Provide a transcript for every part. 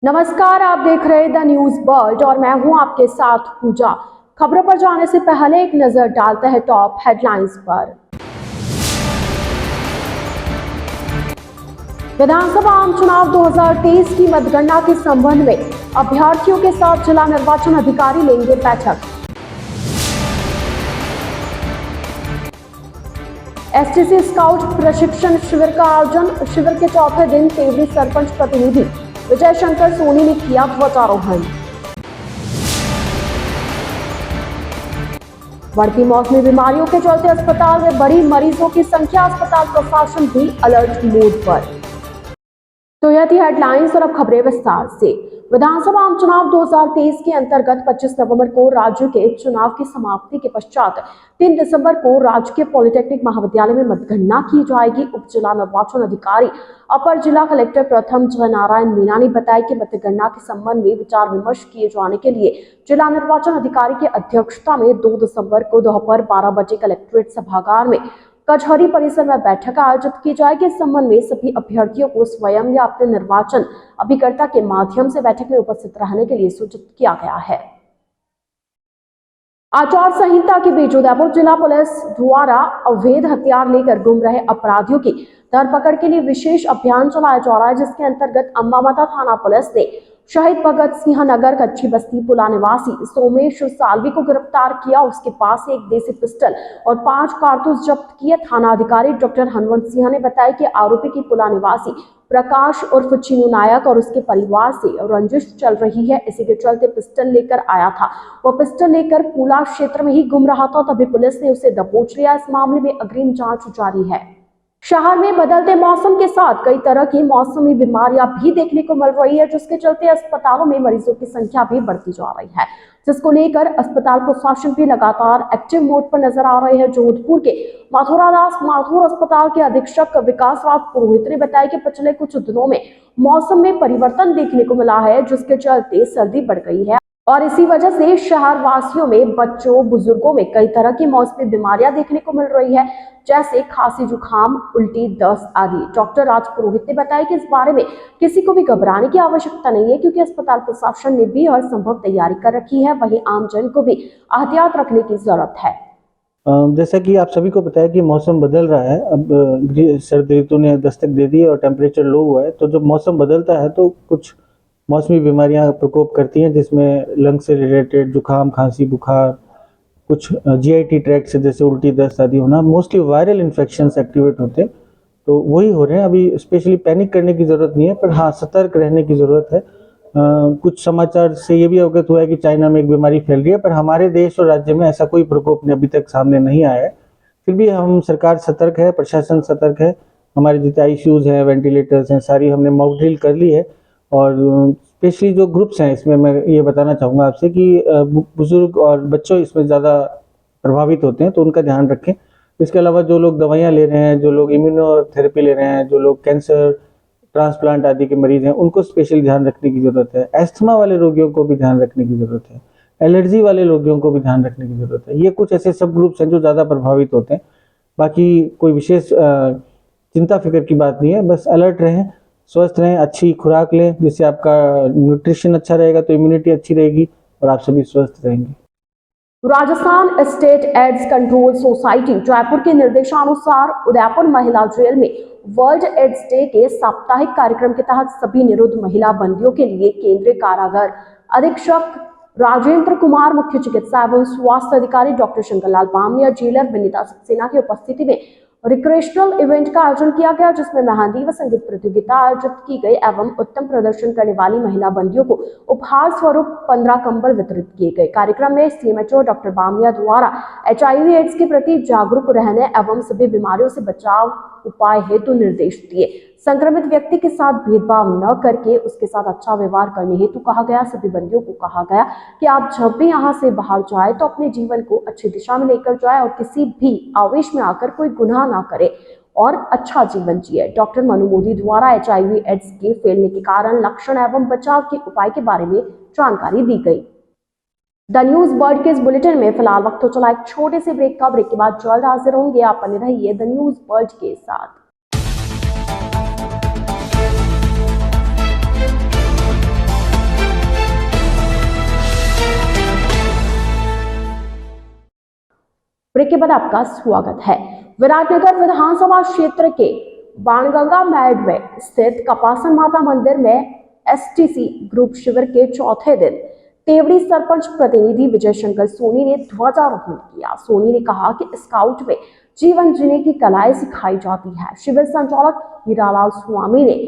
नमस्कार, आप देख रहे द न्यूज वर्ल्ड और मैं हूं आपके साथ पूजा। खबरों पर जाने से पहले एक नजर डालते हैं टॉप हेडलाइंस पर। विधानसभा आम चुनाव 2023 की मतगणना के संबंध में अभ्यर्थियों के साथ जिला निर्वाचन अधिकारी लेंगे बैठक। एसटीसी स्काउट प्रशिक्षण शिविर का आयोजन। शिविर के चौथे दिन तेवरी सरपंच प्रतिनिधि विजय शंकर सोनी ने किया ध्वजारोहण। बढ़ती मौसमी बीमारियों के चलते अस्पताल में बड़ी मरीजों की संख्या, अस्पताल प्रशासन भी अलर्ट मोड पर। तो यह थी हेडलाइंस और अब खबरें विस्तार से। विधानसभा आम चुनाव 2023 के अंतर्गत 25 नवंबर को राज्य के चुनाव की समाप्ति के पश्चात 3 दिसंबर को राजकीय पॉलिटेक्निक महाविद्यालय में मतगणना की जाएगी। उप जिला निर्वाचन अधिकारी अपर जिला कलेक्टर प्रथम जय नारायण मीणा ने बताया कि मतगणना के संबंध में विचार विमर्श किए जाने के लिए जिला निर्वाचन अधिकारी की अध्यक्षता में 2 दिसंबर को दोपहर 12 बजे कलेक्ट्रेट सभागार में कचहरी परिसर में बैठक आयोजित की जाएगी। इस संबंध में सभी अभ्यर्थियों को स्वयं या अपने निर्वाचन अभिकर्ता के माध्यम से बैठक में उपस्थित रहने के लिए सूचित किया गया है। आचार संहिता के बीच उदयपुर जिला पुलिस द्वारा अवैध हथियार लेकर घूम रहे अपराधियों की धरपकड़ के लिए विशेष अभियान चलाया जा रहा है, जिसके अंतर्गत अम्बामाता थाना पुलिस ने शहीद भगत सिंह नगर कच्ची बस्ती पुला निवासी सोमेश सालवी को गिरफ्तार किया। उसके पास से एक देसी पिस्टल और 5 कारतूस जब्त किए। थाना अधिकारी डॉक्टर हनुमंत सिंह ने बताया कि आरोपी की पुला निवासी प्रकाश उर्फ चीनू नायक और उसके परिवार से रंजिश चल रही है। इसी के चलते पिस्टल लेकर आया था। वह पिस्टल लेकर पुला क्षेत्र में ही घूम रहा था, तभी पुलिस ने उसे दबोच लिया। इस मामले में अग्रिम जांच जारी है। शहर में बदलते मौसम के साथ कई तरह की मौसमी बीमारियां भी देखने को मिल रही है, जिसके चलते अस्पतालों में मरीजों की संख्या भी बढ़ती जा रही है, जिसको लेकर अस्पताल प्रशासन भी लगातार एक्टिव मोड पर नजर आ रहे हैं। जोधपुर के मथुरादास माथुर अस्पताल के अधीक्षक विकास राज पुरोहित ने बताया कि पिछले कुछ दिनों में मौसम में परिवर्तन देखने को मिला है, जिसके चलते सर्दी बढ़ गई है और इसी वजह से शहर वासियों में, बच्चों, बुजुर्गों में कई तरह की मौसमी बीमारियां देखने को मिल रही है, जैसे खांसी, जुकाम, उल्टी, दस्त आदि। डॉक्टर राज पुरोहित ने बताया कि इस बारे में किसी को भी घबराने की आवश्यकता नहीं है, क्योंकि अस्पताल प्रशासन ने भी हर संभव तैयारी कर रखी है। वहीं आमजन को भी एहतियात रखने की जरूरत है। जैसा कि आप सभी को पता है कि मौसम बदल रहा है। अब सर्दी ऋतु ने दस्तक दे दी है और टेम्परेचर लो हुआ है, तो जब मौसम बदलता है तो कुछ मौसमी बीमारियां प्रकोप करती हैं, जिसमें लंग से रिलेटेड जुकाम, खांसी, बुखार, कुछ जीआईटी ट्रैक्ट से जैसे उल्टी, दस्त आदि होना, मोस्टली वायरल इन्फेक्शंस एक्टिवेट होते हैं, तो वही हो रहे हैं। अभी स्पेशली पैनिक करने की ज़रूरत नहीं है, पर हाँ सतर्क रहने की ज़रूरत है। कुछ समाचार से ये भी अवगत हुआ है कि चाइना में एक बीमारी फैल रही है, पर हमारे देश और राज्य में ऐसा कोई प्रकोप अभी तक सामने नहीं आया है। फिर भी हम सरकार सतर्क है, प्रशासन सतर्क है। हमारे जितने आईसीयूज हैं, वेंटिलेटर्स हैं, सारी हमने मॉक ड्रिल कर ली है। और स्पेशली जो ग्रुप्स हैं, इसमें मैं ये बताना चाहूँगा आपसे कि बुजुर्ग और बच्चों इसमें ज़्यादा प्रभावित होते हैं, तो उनका ध्यान रखें। इसके अलावा जो लोग दवाइयाँ ले रहे हैं, जो लोग इम्यूनोथेरेपी ले रहे हैं, जो लोग कैंसर, ट्रांसप्लांट आदि के मरीज हैं, उनको स्पेशल ध्यान रखने की ज़रूरत है। अस्थमा वाले रोगियों को भी ध्यान रखने की ज़रूरत है। एलर्जी वाले रोगियों को भी ध्यान रखने की ज़रूरत है। ये कुछ ऐसे सब ग्रुप्स हैं जो ज़्यादा प्रभावित होते हैं। बाकी कोई विशेष चिंता फिक्र की बात नहीं है, बस अलर्ट रहें, स्वस्थ रहें, अच्छी खुराक लें, जिससे आपका न्यूट्रिशन अच्छा रहेगा तो इम्यूनिटी अच्छी रहेगी और आप सभी स्वस्थ रहेंगे। Rajasthan state AIDS control society Jaipur के निर्देशानुसार उदयपुर महिला जेल में वर्ल्ड एड्स डे के साप्ताहिक कार्यक्रम के तहत सभी निरुद्ध महिला बंदियों के लिए केंद्रीय कारागार अधीक्षक राजेंद्र कुमार, मुख्य चिकित्सा एवं स्वास्थ्य अधिकारी डॉक्टर शंकरलाल बामनी, जेलर विनीता सक्सेना की उपस्थिति में रिक्रेशनल इवेंट का आयोजन किया गया, जिसमें मेहंदी व संगीत प्रतियोगिता आयोजित की गई एवं उत्तम प्रदर्शन करने वाली महिला बंदियों को उपहार स्वरूप 15 कंबल वितरित किए गए। कार्यक्रम में सीएमएचओ डॉक्टर बामिया द्वारा एचआईवी एड्स के प्रति जागरूक रहने एवं सभी बीमारियों से बचाव उपाय हेतु निर्देश दिए। संक्रमित व्यक्ति के साथ भेदभाव न करके उसके साथ अच्छा व्यवहार करने हेतु कहा गया। सभी बंदियों को कहा गया कि आप जब भी यहाँ से बाहर जाए तो अपने जीवन को अच्छी दिशा में लेकर जाए और किसी भी आवेश में आकर कोई गुनाह ना करे और अच्छा जीवन जिए। डॉक्टर मनु मोदी द्वारा एचआईवी एड्स के फैलने के कारण, लक्षण एवं बचाव के उपाय के बारे में जानकारी दी गई। द न्यूज वर्ल्ड के इस बुलेटिन में फिलहाल वक्त तो चला एक छोटे से ब्रेक का। ब्रेक के बाद जल्द हाजिर होंगे। आप बने रहिए द न्यूज वर्ल्ड के साथ। ब्रेक के बाद आपका स्वागत है। विराटनगर विधानसभा क्षेत्र के बाणगंगा मैड में स्थित कपासन माता मंदिर में एसटीसी ग्रुप शिविर के चौथे दिन तेवड़ी सरपंच प्रतिनिधि विजय शंकर सोनी ने ध्वजारोहण किया। सोनी ने कहा कि स्काउट में जीवन जीने की कलाएं सिखाई जाती है। शिविर संचालक हीरालाल स्वामी ने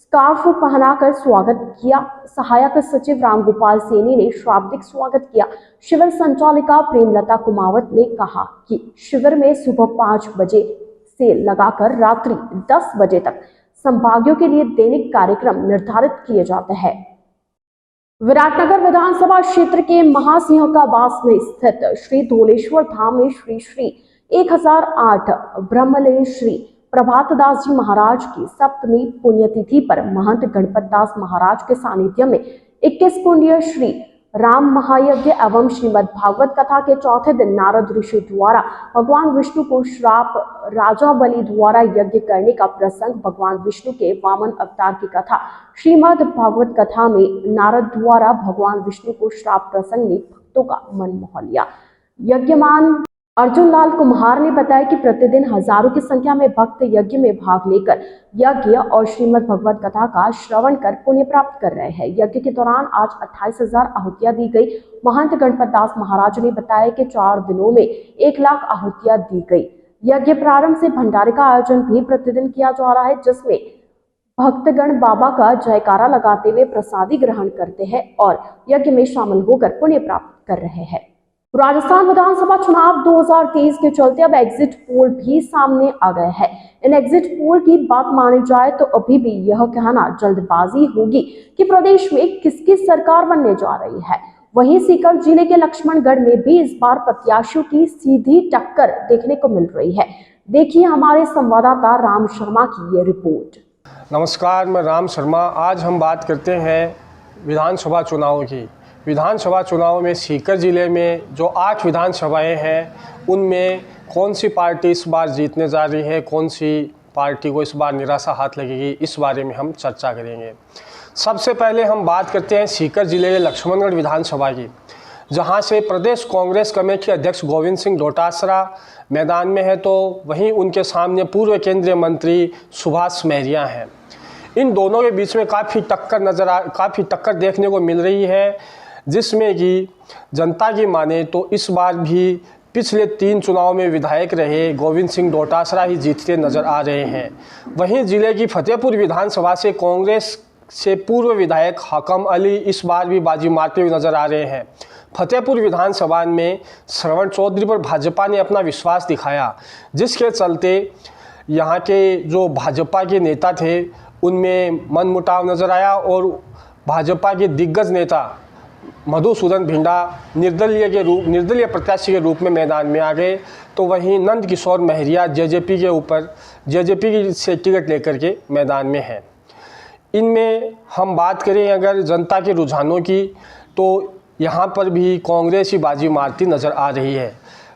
स्कार्फ पहनाकर स्वागत किया। सहायक सचिव रामगोपाल सैनी ने शाब्दिक स्वागत किया। शिविर संचालिका प्रेमलता कुमावत ने कहा कि शिविर में सुबह 5 बजे से लगाकर रात्रि 10 बजे तक संभागियों के लिए दैनिक कार्यक्रम निर्धारित किए जाते हैं। विराटनगर विधानसभा क्षेत्र के महासिंहकाबास में स्थित श्री धोलेश्वर धाम में श्री श्री 1008 ब्रह्मलीन श्री प्रभातदास जी महाराज की सप्तमी पुण्यतिथि पर महंत गणपत दास महाराज के सानिध्य में 21 कुंडीय श्री राम महायज्ञ एवं श्रीमद् भागवत कथा के चौथे दिन नारद ऋषि द्वारा भगवान विष्णु को श्राप राजा बलि द्वारा यज्ञ करने का प्रसंग, भगवान विष्णु के वामन अवतार की कथा श्रीमद् भागवत कथा में नारद द्वारा भगवान विष्णु को श्राप प्रसंग ने भक्तों का मन मोह लिया। यज्ञमान अर्जुन लाल कुम्हार ने बताया कि प्रतिदिन हजारों की संख्या में भक्त यज्ञ में भाग लेकर यज्ञ और श्रीमद् भगवत कथा का श्रवण कर पुण्य प्राप्त कर रहे हैं। यज्ञ के दौरान आज 28,000 आहुतियां दी गई। महंत गणपत दास महाराज ने बताया कि 4 दिनों में 1 लाख आहुतियां दी गई। यज्ञ प्रारंभ से भंडारे का आयोजन भी प्रतिदिन किया जा रहा है, जिसमें भक्तगण बाबा का जयकारा लगाते हुए प्रसादी ग्रहण करते हैं और यज्ञ में शामिल होकर पुण्य प्राप्त कर रहे हैं। राजस्थान विधानसभा चुनाव 2023 के चलते अब एग्जिट पोल भी सामने आ गए हैं। इन एग्जिट पोल की बात मानी जाए तो अभी भी यह कहना जल्दबाजी होगी कि प्रदेश में किसकी सरकार बनने जा रही है। वहीं सीकर जिले के लक्ष्मणगढ़ में भी इस बार प्रत्याशियों की सीधी टक्कर देखने को मिल रही है। देखिए हमारे संवाददाता राम शर्मा की ये रिपोर्ट। नमस्कार, मैं राम शर्मा। आज हम बात करते हैं विधानसभा चुनाव की। विधानसभा चुनाव में सीकर ज़िले में जो 8 विधानसभाएं हैं, उनमें कौन सी पार्टी इस बार जीतने जा रही है, कौन सी पार्टी को इस बार निराशा हाथ लगेगी, इस बारे में हम चर्चा करेंगे। सबसे पहले हम बात करते हैं सीकर ज़िले के लक्ष्मणगढ़ विधानसभा की, जहां से प्रदेश कांग्रेस कमेटी अध्यक्ष गोविंद सिंह डोटासरा मैदान में है, तो वहीं उनके सामने पूर्व केंद्रीय मंत्री सुभाष महरिया हैं। इन दोनों के बीच में काफ़ी टक्कर देखने को मिल रही है, जिसमें कि जनता की माने तो इस बार भी पिछले 3 चुनाव में विधायक रहे गोविंद सिंह डोटासरा ही जीतते नजर आ रहे हैं। वहीं जिले की फतेहपुर विधानसभा से कांग्रेस से पूर्व विधायक हकम अली इस बार भी बाजी मारते हुए नजर आ रहे हैं। फतेहपुर विधानसभा में श्रवण चौधरी पर भाजपा ने अपना विश्वास दिखाया, जिसके चलते यहाँ के जो भाजपा के नेता थे उनमें मनमुटाव नजर आया और भाजपा के दिग्गज नेता मधुसूदन भिंडा निर्दलीय प्रत्याशी के रूप में मैदान में आ गए। तो वहीं नंद किशोर महरिया जेजेपी से टिकट लेकर के मैदान में है। इनमें हम बात करें अगर जनता के रुझानों की, तो यहाँ पर भी कांग्रेस ही बाजी मारती नज़र आ रही है।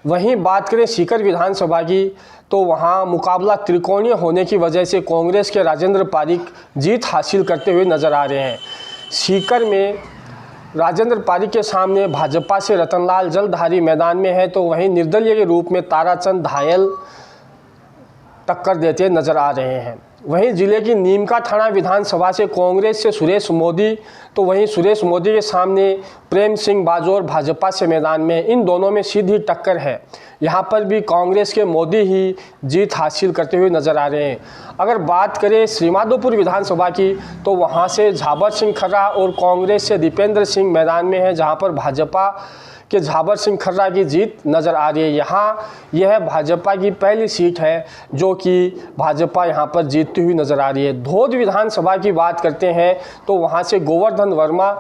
वहीं बात करें सीकर विधानसभा की, तो वहाँ मुकाबला त्रिकोणीय होने की वजह से कांग्रेस के राजेंद्र पारीक जीत हासिल करते हुए नज़र आ रहे हैं। सीकर में राजेंद्र पारीक के सामने भाजपा से रतनलाल जलधारी मैदान में है, तो वहीं निर्दलीय के रूप में ताराचंद धायल टक्कर देते नजर आ रहे हैं। वहीं जिले की नीमका थाना विधानसभा से कांग्रेस से सुरेश मोदी, तो वहीं सुरेश मोदी के सामने प्रेम सिंह बाजोर भाजपा से मैदान में, इन दोनों में सीधी टक्कर है। यहाँ पर भी कांग्रेस के मोदी ही जीत हासिल करते हुए नजर आ रहे हैं। अगर बात करें श्रीमाधोपुर विधानसभा की, तो वहाँ से झाबर सिंह खर्रा और कांग्रेस से दीपेंद्र सिंह मैदान में है, जहाँ पर भाजपा के झाबर सिंह खर्रा की जीत नज़र आ रही है। यहाँ यह भाजपा की पहली सीट है जो कि भाजपा यहाँ पर जीतती हुई नज़र आ रही है। धोद विधानसभा की बात करते हैं, तो वहाँ से गोवर्धन वर्मा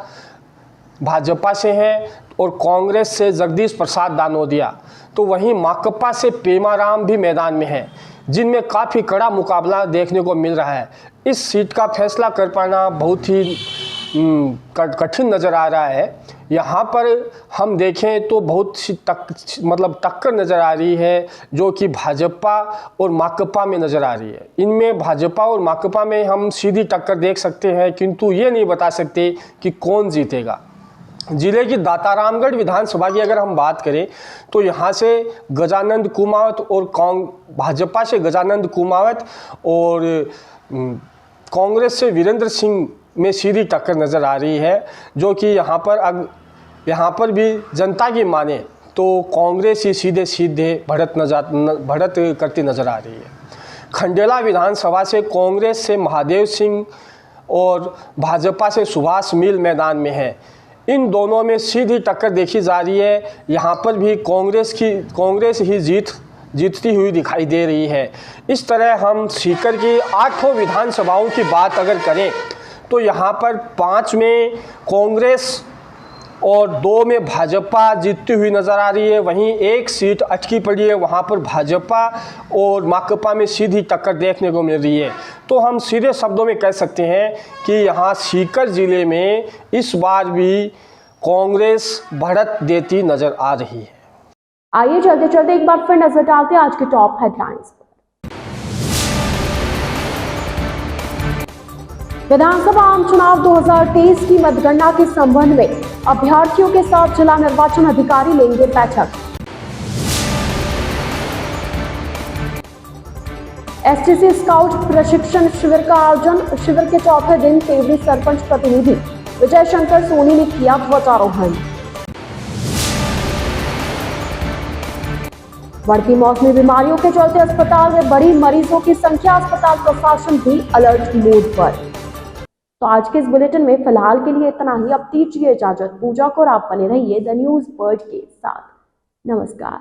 भाजपा से हैं और कांग्रेस से जगदीश प्रसाद दानोदिया, तो वहीं माकपा से पेमाराम भी मैदान में है, जिनमें काफ़ी कड़ा मुकाबला देखने को मिल रहा है। इस सीट का फैसला कर पाना बहुत ही कठिन नज़र आ रहा है। यहाँ पर हम देखें तो बहुत सी टक्कर नज़र आ रही है, जो कि भाजपा और माकपा में नज़र आ रही है। इनमें भाजपा और माकपा में हम सीधी टक्कर देख सकते हैं, किंतु ये नहीं बता सकते कि कौन जीतेगा। जिले की दातारामगढ़ विधानसभा की अगर हम बात करें तो यहाँ से गजानंद कुमावत और भाजपा से गजानंद कुमावत और कांग्रेस से वीरेंद्र सिंह में सीधी टक्कर नज़र आ रही है, जो कि यहाँ पर भी जनता की माने तो कांग्रेस ही सीधे बढ़त करती नज़र आ रही है। खंडेला विधानसभा से कांग्रेस से महादेव सिंह और भाजपा से सुभाष मील मैदान में है। इन दोनों में सीधी टक्कर देखी जा रही है। यहाँ पर भी कांग्रेस ही जीतती हुई दिखाई दे रही है। इस तरह हम सीकर की 8 विधानसभाओं की बात अगर करें तो यहाँ पर 5 में कांग्रेस और 2 में भाजपा जीतती हुई नज़र आ रही है। वहीं एक सीट अटकी पड़ी है, वहाँ पर भाजपा और माकपा में सीधी टक्कर देखने को मिल रही है। तो हम सीधे शब्दों में कह सकते हैं कि यहाँ सीकर ज़िले में इस बार भी कांग्रेस बढ़त देती नज़र आ रही है। आइए चलते एक बार फिर नजर डालते हैं आज के टॉप हेडलाइंस पर। विधानसभा आम चुनाव 2023 की मतगणना के संबंध में अभ्यर्थियों के साथ जिला निर्वाचन अधिकारी लेंगे बैठक। एसटीसी स्काउट प्रशिक्षण शिविर का आयोजन। शिविर के चौथे दिन तेवरी सरपंच प्रतिनिधि विजय शंकर सोनी ने किया ध्वजारोहण। बढ़ती मौसमी बीमारियों के चलते अस्पताल में बड़ी मरीजों की संख्या, अस्पताल प्रशासन भी अलर्ट मोड पर। तो आज के इस बुलेटिन में फिलहाल के लिए इतना ही। अब दीजिए इजाजत। पूजा को आप बने रहिए द न्यूज़ बर्ड के साथ। नमस्कार।